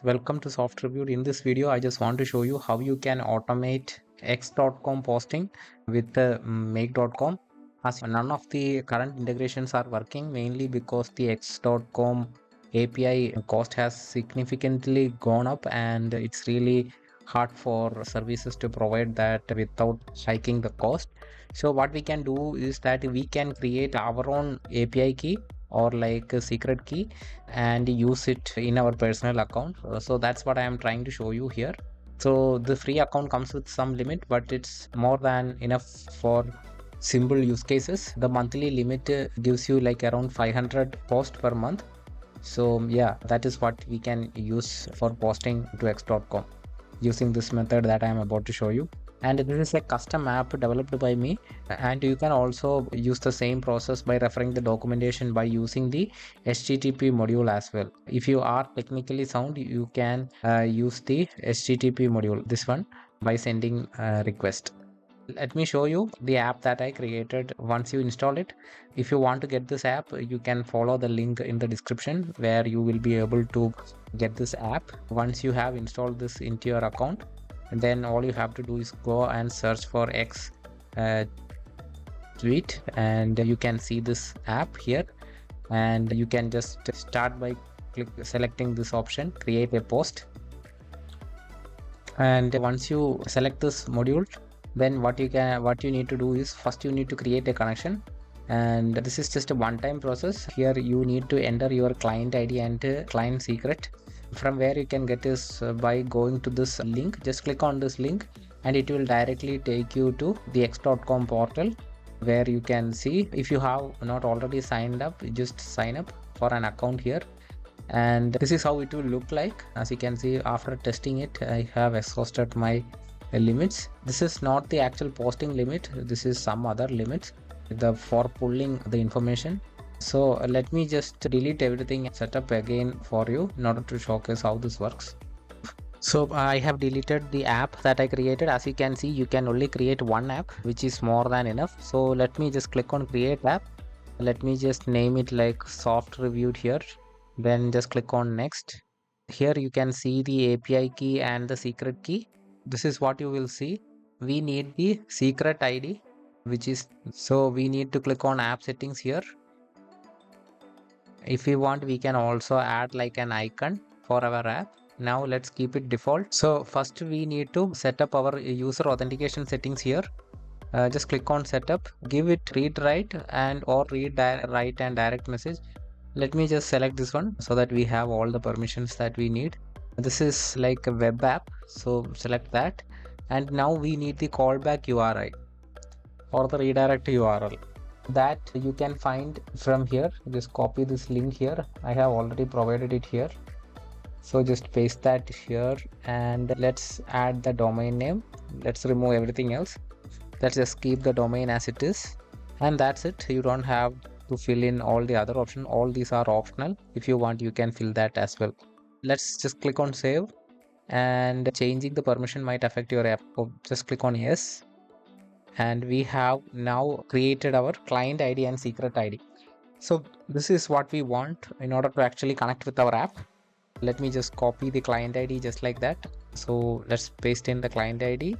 Welcome to Softreviewed. In this video, I just want to show you how you can automate x.com posting with make.com. As none of the current integrations are working, mainly because the x.com API cost has significantly gone up, and it's really hard for services to provide that without hiking the cost. So what we can do is that we can create our own API key or like a secret key and use it in our personal account. So that's what I am trying to show you here. So the free account comes with some limit, but it's more than enough for simple use cases. The monthly limit gives you like around 500 posts per month. So yeah, that is what we can use for posting to x.com using this method that I am about to show you. And this is a custom app developed by me, and you can also use the same process by referring the documentation by using the HTTP module as well. If you are technically sound, you can use the HTTP module, this one, by sending a request. Let me show you the app that I created once you install it. If you want to get this app, you can follow the link in the description where you will be able to get this app. Once you have installed this into your account, and then all you have to do is go and search for X Suite, and you can see this app here, and you can just start by selecting this option, create a post. And once you select this module, then what you need to do is first you need to create a connection, and this is just a one-time process. Here you need to enter your client ID and client secret. From where you can get is by going to this link. Just click on this link and it will directly take you to the x.com portal, where you can see, if you have not already signed up, just sign up for an account here. And this is how it will look like. As you can see, after testing it, I have exhausted my limits. This is not the actual posting limit, this is some other limits for pulling the information. So let me just delete everything and set up again for you in order to showcase how this works. So I have deleted the app that I created. As you can see, you can only create one app, which is more than enough. So let me just click on create app. Let me just name it like Softreviewed here. Then just click on next. Here you can see the API key and the secret key. This is what you will see. We need the secret ID, which is, so we need to click on app settings here. If we want, we can also add like an icon for our app. Now let's keep it default. So first we need to set up our user authentication settings here. Just click on setup, give it read write and or read write and direct message. Let me just select this one so that we have all the permissions that we need. This is like a web app, so select that. And now we need the callback URI or the redirect URL that you can find from here. Just copy this link here. I have already provided it here, so just paste that here, and let's add the domain name. Let's remove everything else. Let's just keep the domain as it is, and that's it. You don't have to fill in all the other options. All these are optional. If you want, you can fill that as well. Let's just click on save, and changing the permission might affect your app. So just click on yes, and we have now created our client ID and secret ID. So this is what we want in order to actually connect with our app. Let me just copy the client ID just like that. So let's paste in the client ID,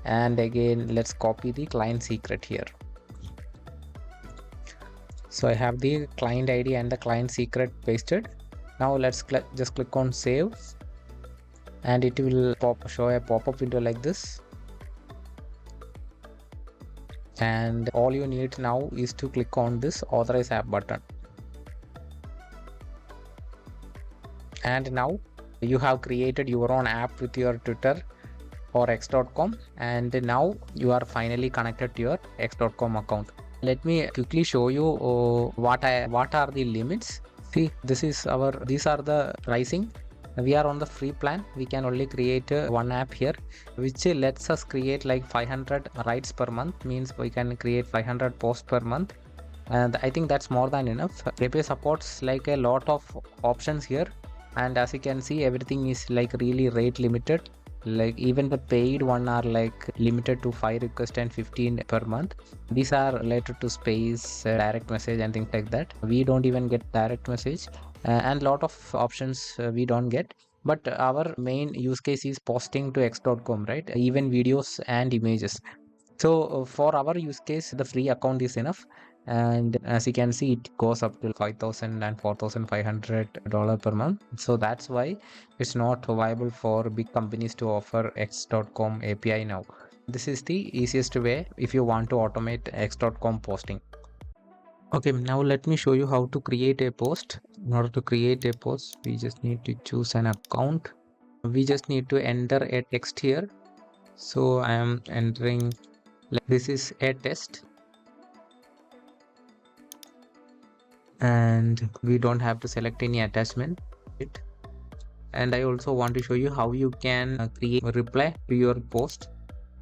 and again let's copy the client secret here. So I have the client ID and the client secret pasted. Now let's just click on save, and it will show a pop-up window like this. And all you need now is to click on this authorize app button. And now you have created your own app with your Twitter or x.com, and now you are finally connected to your x.com account. Let me quickly show you what are the limits. See, these are the pricing. We are on the free plan. We can only create one app here, which lets us create like 500 writes per month. Means we can create 500 posts per month, and I think that's more than enough. API supports like a lot of options here, and as you can see, everything is like really rate limited. Like even the paid one are like limited to 5 requests and 15 per month. These are related to space, direct message and things like that. We don't even get direct message, and lot of options we don't get. but our main use case is posting to x.com, right? Even videos and images. So for our use case, the free account is enough. And as you can see, it goes up to 5,000 and $4,500 per month. So that's why it's not viable for big companies to offer x.com API now. This is the easiest way if you want to automate x.com posting. Okay, now let me show you how to create a post. In order to create a post, we just need to choose an account. We just need to enter a text here. So I am entering, this is a test, and we don't have to select any attachment. And I also want to show you how you can create a reply to your post.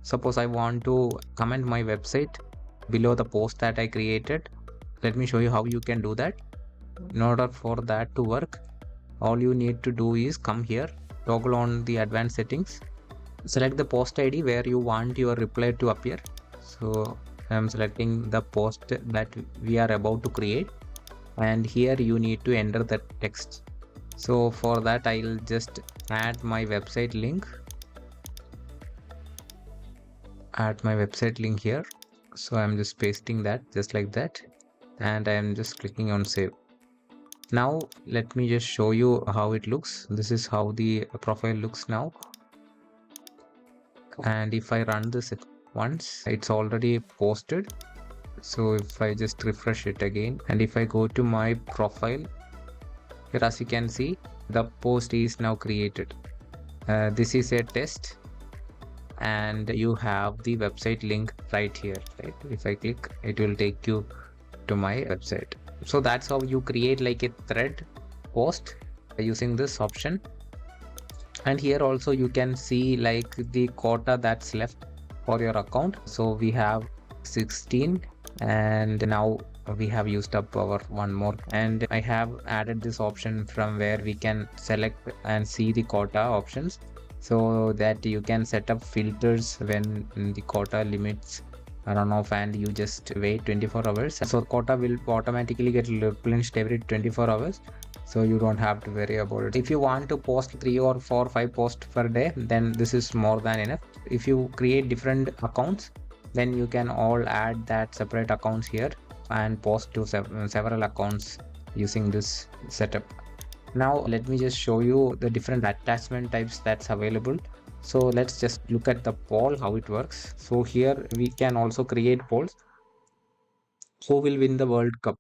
Suppose I want to comment my website below the post that I created. Let me show you how you can do that. In order for that to work, all you need to do is come here, toggle on the advanced settings, select the post ID where you want your reply to appear. So I'm selecting the post that we are about to create, and here you need to enter the text. So for that, I'll just add my website link here. So I'm just pasting that just like that, and I'm just clicking on save. Now let me just show you how it looks. This is how the profile looks now. And if I run this once, it's already posted. So if I just refresh it again, and if I go to my profile here, as you can see, the post is now created. This is a test, and you have the website link right here, right? If I click, it will take you to my website. So that's how you create like a thread post using this option. And here also you can see like the quota that's left for your account. So we have 16, and now we have used up our one more, and I have added this option from where we can select and see the quota options, so that you can set up filters when the quota limits run off, and you just wait 24 hours. So quota will automatically get replenished every 24 hours. So you don't have to worry about it. If you want to post 3 or 4 or 5 posts per day, then this is more than enough. If you create different accounts, then you can all add that separate accounts here and post to several accounts using this setup. Now let me just show you the different attachment types that's available. So let's just look at the poll, how it works. So here we can also create polls. Who will win the World Cup?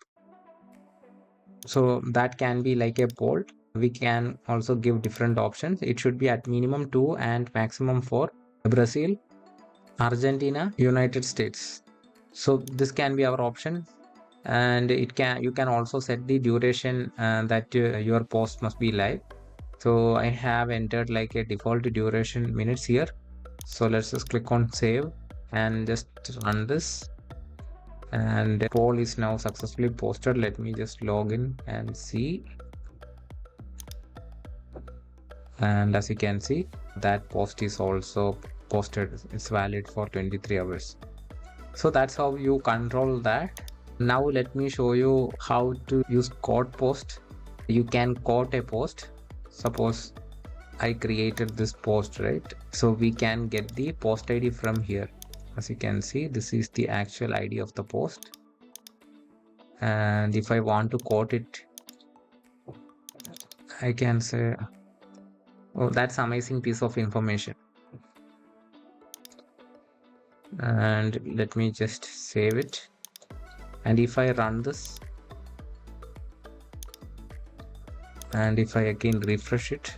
So that can be like a poll. We can also give different options. It should be at minimum 2 and maximum 4. Brazil, Argentina, United States. So this can be our option, and you can also set the duration that your post must be live. So I have entered like a default duration minutes here. So let's just click on save and just run this, and the poll is now successfully posted. Let me just log in and see, and as you can see, that post is also posted. It's valid for 23 hours. So that's how you control that. Now let me show you how to use quote post. You can quote a post. Suppose I created this post, right? So we can get the post ID from here. As you can see, this is the actual ID of the post. And if I want to quote it, I can say, oh, that's amazing piece of information. And let me just save it. And if I run this, and if I again refresh it,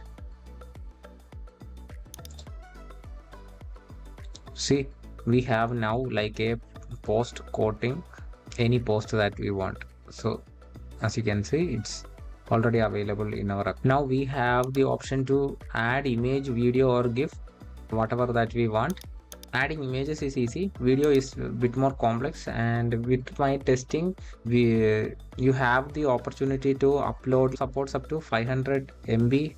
see, we have now like a post quoting any post that we want. So as you can see, it's already available in our app. Now we have the option to add image, video or GIF, whatever that we want. Adding images is easy, video is a bit more complex, and with my testing, you have the opportunity to upload, supports up to 500 MB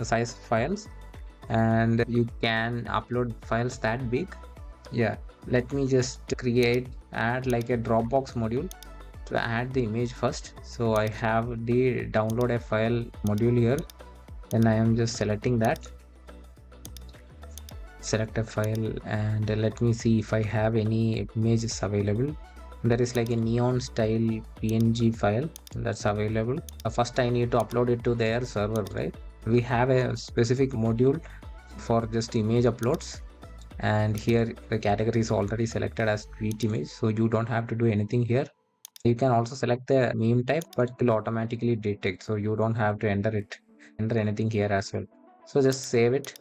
size files, and you can upload files that big. Yeah, let me just add like a Dropbox module to add the image first. So I have the download a file module here. Then I am just selecting that, select a file, and let me see if I have any images available. There is like a neon style PNG file that's available. First I need to upload it to their server, right? We have a specific module for just image uploads, and here the category is already selected as tweet image, so you don't have to do anything here. You can also select the meme type, but it will automatically detect, so you don't have to enter anything here as well. So just save it,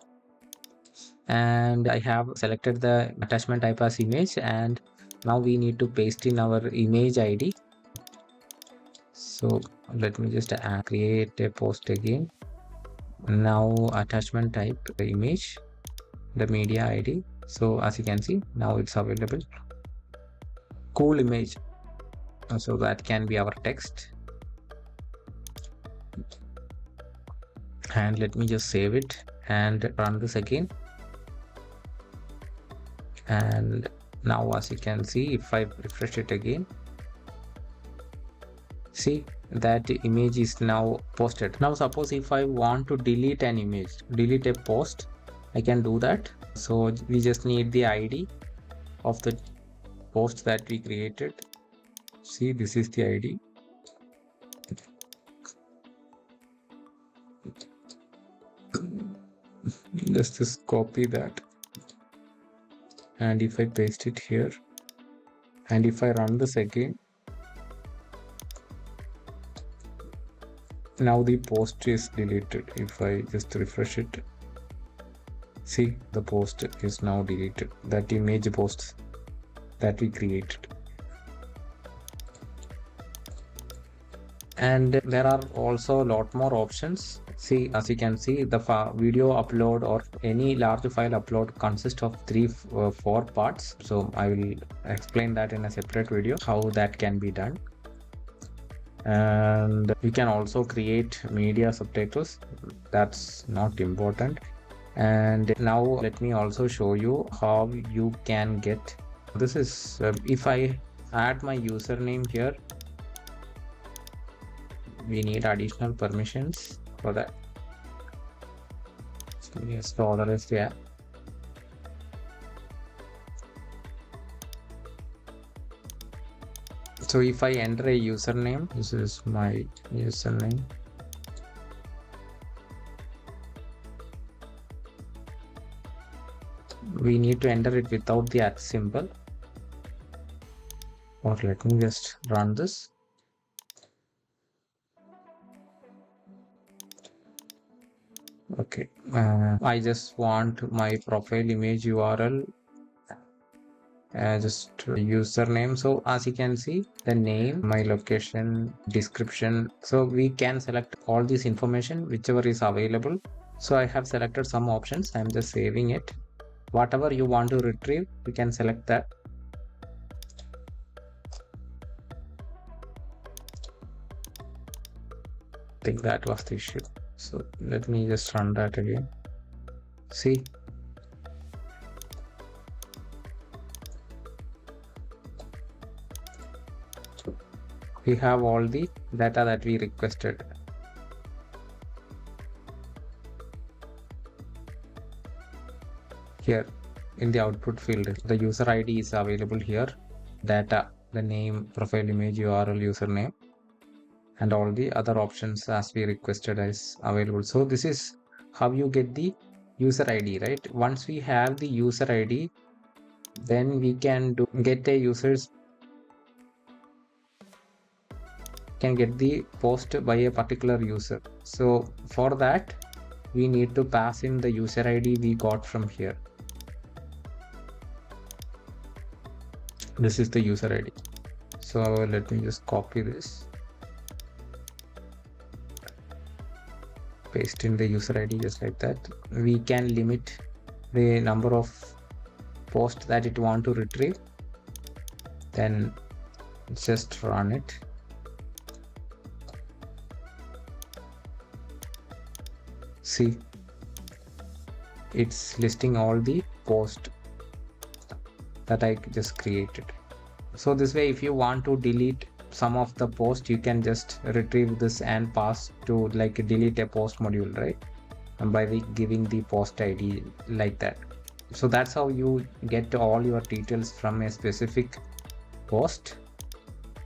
and I have selected the attachment type as image, and now we need to paste in our image ID. So let me just create a post again. Now attachment type the image, the media ID. So as you can see, now it's available. Cool image, so that can be our text. And let me just save it and run this again. And now as you can see, if I refresh it again, see that image is now posted. Now suppose if I want to delete an image, delete a post, I can do that. So we just need the ID of the post that we created. See, this is the ID. Let's just copy that, and if I paste it here, and if I run this again, now the post is deleted. If I just refresh it, see, the post is now deleted, that image post that we created. And there are also a lot more options. See, as you can see, the video upload or any large file upload consists of 4 parts. So I will explain that in a separate video, how that can be done. And you can also create media subtitles, that's not important. And now let me also show you how you can get this. Is if I add my username here, we need additional permissions for that. So yes, the order is there. So if I enter a username, this is my username. We need to enter it without the @ symbol. Or let me just run this. Okay, I just want my profile image URL, just username. So as you can see, the name, my location, description. So we can select all this information, whichever is available. So I have selected some options. I'm just saving it. Whatever you want to retrieve, you can select that. I think that was the issue. So let me just run that again. See, we have all the data that we requested. Here in the output field, the user ID is available here, data, the name, profile image, URL, username, and all the other options as we requested is available. So this is how you get the user ID, right? Once we have the user ID, then we can get a users can get the post by a particular user. So for that, we need to pass in the user ID we got from here. This is the user ID. So let me just copy this, paste in the user ID just like that. We can limit the number of posts that it want to retrieve. Then just run it. See, it's listing all the posts that I just created. So this way, if you want to delete some of the post, you can just retrieve this and pass to like delete a post module, right? by giving the post ID like that. So that's how you get all your details from a specific post.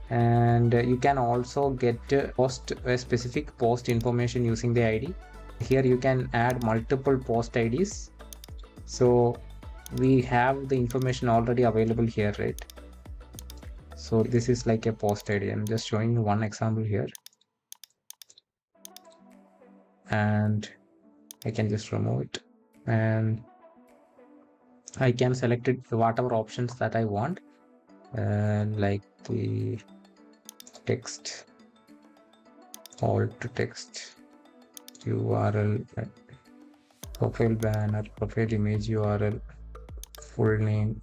And you can also get post a specific post information using the ID. Here you can add multiple post IDs. So we have the information already available here, right? So this is like a post ID. I'm just showing you one example here, and I can just remove it, and I can select it whatever options that I want, like the text, alt text, URL, profile banner, profile image URL, full name,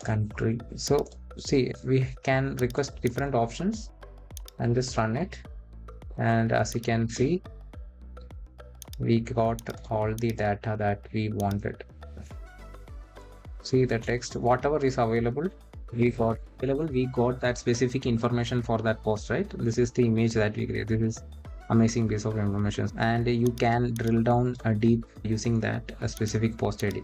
country. So see, we can request different options and just run it, and as you can see, we got all the data that we wanted. See the text, whatever is available, we got that specific information for that post, right? This is the image that we create. This is amazing piece of information, and you can drill down deep using that specific post ID.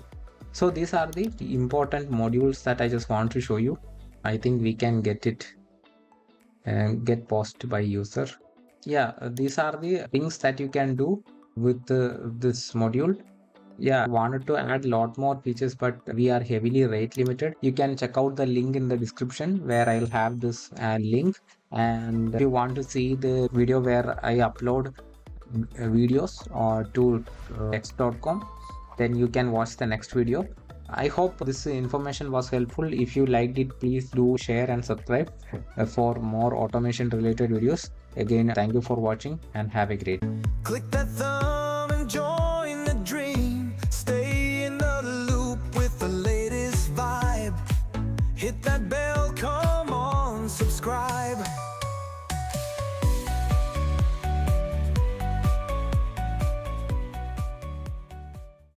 So these are the important modules that I just want to show you. I think we can get it and get post by user. Yeah, these are the things that you can do with this module. Yeah, wanted to add a lot more features, but we are heavily rate limited. You can check out the link in the description where I'll have this link. And if you want to see the video where I upload videos to x.com, then you can watch the next video. I hope this information was helpful. If you liked it, please do share and subscribe for more automation related videos. Again, thank you for watching and have a great day. Click that thumb and join the dream. Stay in the loop with the latest vibe. Hit that bell, come on, subscribe.